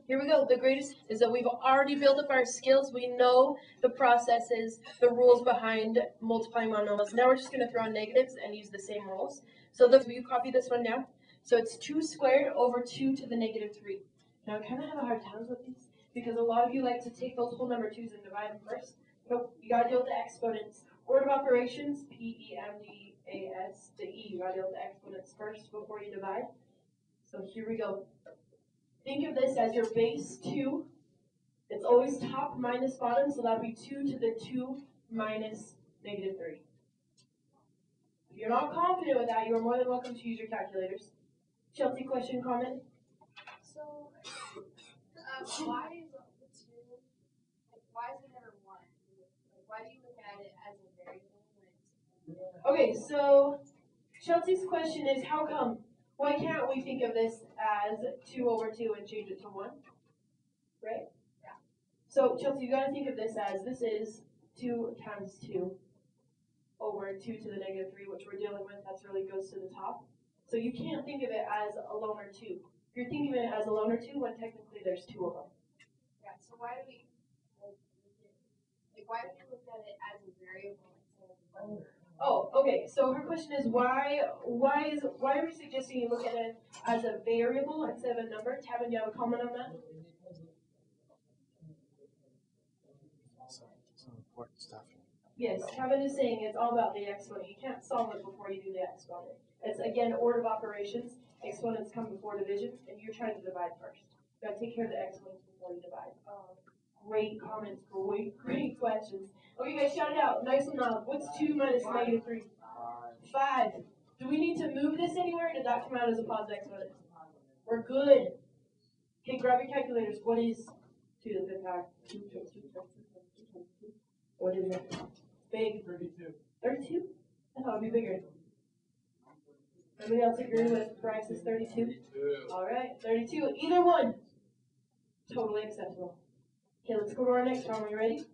Here we go. The greatest is that we've already built up our skills. We know the processes, the rules behind multiplying monomials. Now we're just going to throw in negatives and use the same rules. So you copy this one down. So it's 2 squared over 2 to the negative 3. Now I kind of have a hard time with these because a lot of you like to take those whole number 2's and divide them first. Nope, you got to deal with the exponents. Order of operations, P-E-M-D-A-S, the E. You got to deal with the exponents first before you divide. So here we go. Think of this as your base 2. It's always top minus bottom, so that would be 2 to the 2 minus negative 3. If you're not confident with that, you are more than welcome to use your calculators. Chelsea, question, comment? So, why is the 2, why is it never 1? Why do you look at it as a variable when it's... Okay, so Chelsea's question is, how come? Why can't we think of this as 2 over 2 and change it to 1? Right? Yeah. So, Chelsea, you got to think of this as, this is 2 times 2 over 2 to the negative 3, which we're dealing with. That's really goes to the top. So you can't think of it as a loner 2. You're thinking of it as a loner 2 when technically there's 2 of them. Yeah, so why do we, why do we look at it as a variable instead of 1? Oh, okay. So her question is why are we suggesting you look at it as a variable instead of a number? Tavin, do you have a comment on that? Some important stuff. Yes, Tavin is saying it's all about the exponent. You can't solve it before you do the exponent. It's again order of operations. Exponents come before division, and you're trying to divide first. You gotta take care of the exponents before you divide. Great comments, great questions. Okay, guys, shout it out. Nice one now. What's 2 minus negative 3? 5. Do we need to move this anywhere, or did that come out as a positive exponent? We're good. Okay, grab your calculators. What is 2 to the 5th power? 2 times 2 times 2 times 2 times 2. What is it? Big. 32. 32? I thought it would be bigger. Everybody else agree with Bryce's 32? All right, 32. Either one. Totally acceptable. Okay, let's go to our next one. Are you ready?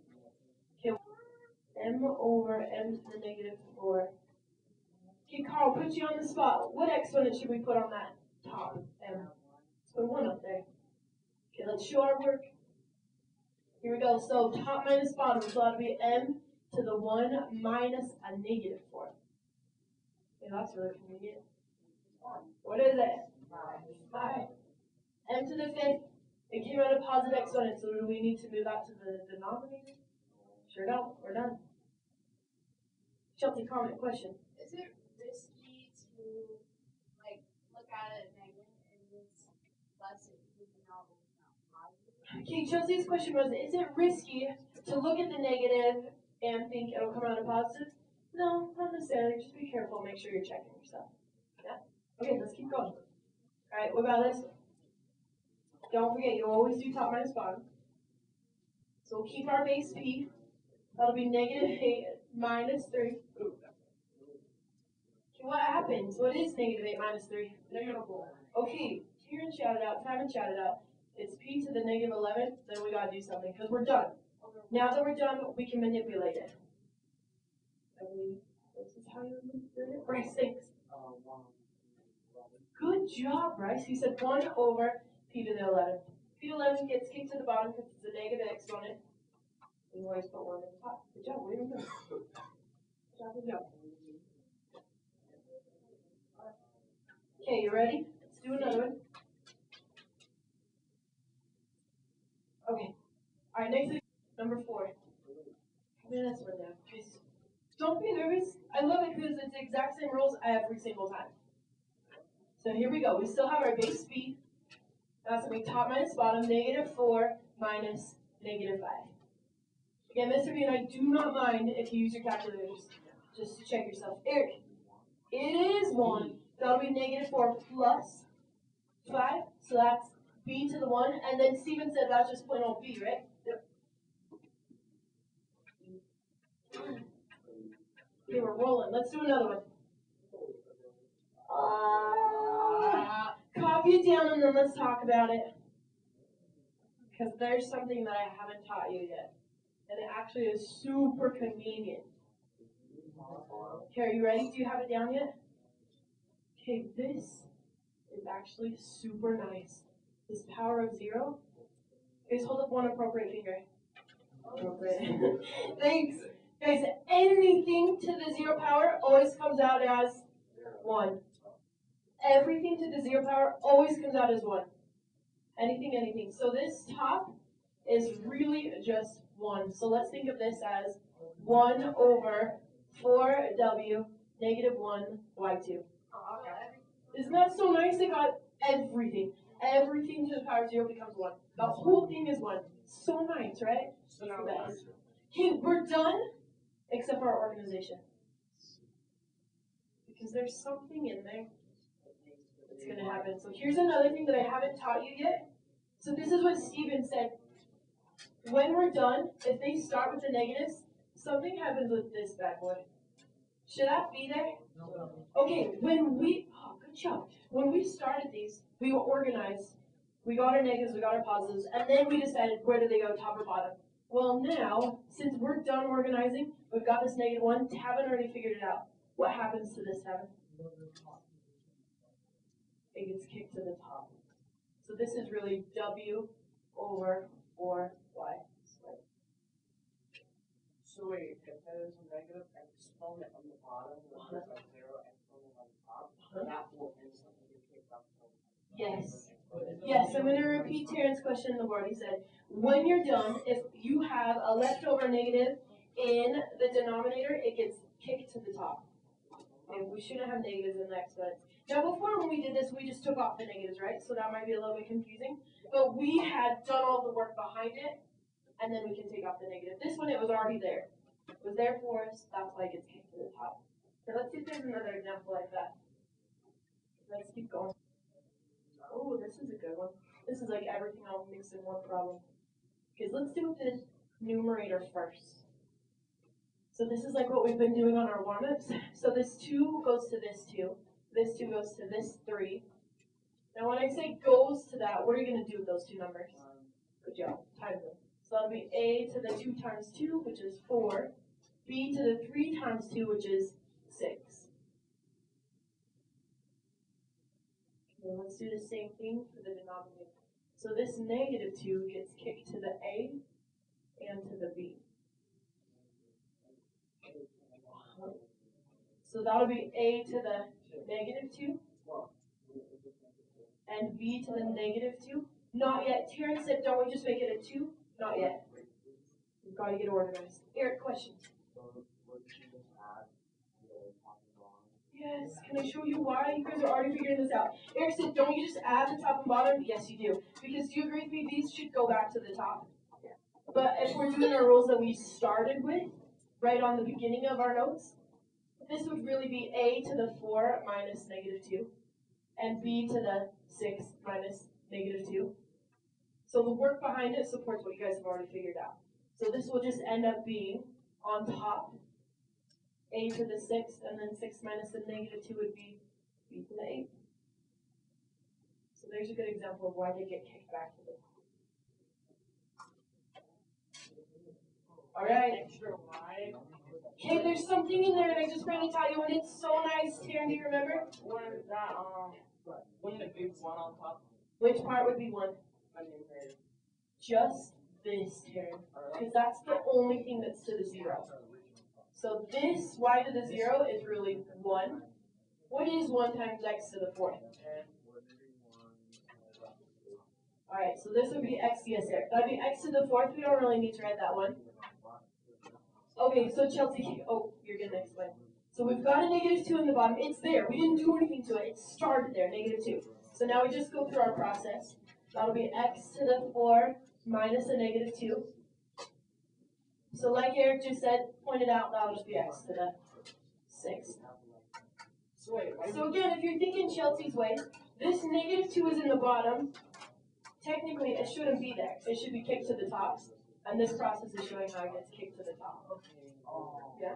Okay, m over m to the negative 4. Okay, Carl, put you on the spot. What exponent should we put on that top m? Let's put 1 up there. Okay, let's show our work. Here we go. So top minus bottom, so that'll be m to the 1 minus a negative 4. Okay, that's really convenient. What is it? 5. M to the 5th. It came out a positive exponent, so do we need to move that to the denominator? Sure don't. We're done. Chelsea, comment, question. Is it risky to look at it negative and just less it because the novel is not positive? Okay, Chelsea's question was, is it risky to look at the negative and think it'll come out a positive? No, not necessarily. Just be careful. Make sure you're checking yourself. Yeah? Okay, let's keep going. Alright, what about this? Don't forget, you always do top minus bottom. So we'll keep our base P. That'll be negative 8 minus 3. Okay, what happens? What is negative 8 minus 3? Negative 4. Okay, Kieran shouted out, Tavin shouted out. It's P to the negative 11, then we gotta do something, because we're done. Now that we're done, we can manipulate it. This is how you manipulate it? Bryce, thanks. Good job, Bryce. He said 1 over P to the 11th. P to the 11th gets kicked to the bottom because it's a negative exponent. You always put 1 at the top. Good job. Way to go. Good job, good job. Okay, you ready? Let's do another one. Okay. Alright, next week, number 4. This one now. Just don't be nervous. I love it because it's the exact same rules every single time. So here we go. We still have our base B. That's going to be top minus bottom, negative 4 minus negative 5. Again, Mr. B and I do not mind if you use your calculators. Just to check yourself. Eric, it is 1. That'll be negative 4 plus 5. So that's B to the 1. And then Steven said that's just plain old B, right? Yep. Okay, we're rolling. Let's do another one. Copy it down and then let's talk about it. Because there's something that I haven't taught you yet. And it actually is super convenient. Okay, are you ready? Do you have it down yet? Okay, this is actually super nice. This power of 0 Guys, hold up one appropriate finger. Appropriate. Thanks. Guys, anything to the 0 power always comes out as 1. Everything to the 0 power always comes out as 1. Anything. So this top is really just 1. So let's think of this as 1 over 4w negative 1 y2. Isn't that so nice? They got everything. Everything to the power 0 becomes 1. The whole thing is 1. So nice, right? So now Okay, we're done, except for our organization. Because there's something in there that's going to happen. So here's another thing that I haven't taught you yet. So this is what Steven said. When we're done, if they start with the negatives, something happens with this bad boy. Should that be there? Okay, good job. When we started these, we were organized. We got our negatives, we got our positives, and then we decided where do they go, top or bottom. Well now, since we're done organizing, we've got this negative 1, Tavin already figured it out. What happens to this, Tavin? It gets kicked to the top. So this is really w over 4y. So wait, if that is a negative exponent on the bottom, which is a 0 exponent on the top, that will instantly be kicked up. Yes. Yes, I'm going to repeat Terrence's question on the board. He said, when you're done, if you have a leftover negative in the denominator, it gets kicked to the top. Okay, we shouldn't have negatives in the exponents. Now before when we did this, we just took off the negatives, right? So that might be a little bit confusing. But we had done all the work behind it, and then we can take off the negative. This one, it was already there. It was there for us, that's why it gets kicked to the top. So let's see if there's another example like that. Let's keep going. Oh, this is a good one. This is like everything all mixed in one problem. Okay, let's do the numerator first. So this is like what we've been doing on our warm-ups. So this 2 goes to this 2. This 2 goes to this 3. Now when I say goes to that, what are you going to do with those two numbers? Good job. Times them. So that'll be a to the 2 times 2, which is 4. B to the 3 times 2, which is 6. Okay, let's do the same thing for the denominator. So this negative 2 gets kicked to the a and to the b. So that'll be a to the negative 2 and b to the negative 2. Not yet. Terrence said, don't we just make it a 2? Not yet. We've got to get organized. Eric, questions? Yes. Can I show you why? You guys are already figuring this out. Eric said, don't you just add the top and bottom? Yes, you do. Because do you agree with me? These should go back to the top. But if we're doing our rules that we started with, right on the beginning of our notes, this would really be a to the 4 minus negative 2, and b to the 6 minus negative 2. So the work behind it supports what you guys have already figured out. So this will just end up being on top, a to the 6, and then 6 minus the negative 2 would be b to the 8. So there's a good example of why they get kicked back to the top. All right. Okay, there's something in there, and I just going to tell you, and it's so nice. Taryn, do you remember? Wouldn't that, wouldn't it be 1 on top? Which part would be 1? Just this, Taryn, because that's the only thing that's to the 0. So this y to the 0 is really 1. What is 1 times x to the 4th? Alright, so this would be x, yes, there. That would be x to the 4th. We don't really need to write that one. Okay, so Chelsea, oh, you're going to explain. So we've got a negative 2 in the bottom. It's there. We didn't do anything to it. It started there, negative 2. So now we just go through our process. That'll be x to the 4 minus a negative 2. So like Eric just said, pointed out, that'll just be x to the 6. So again, if you're thinking Chelsea's way, this negative 2 is in the bottom. Technically, it shouldn't be there. It should be kicked to the top. And this process is showing how it gets kicked to the top. Yeah?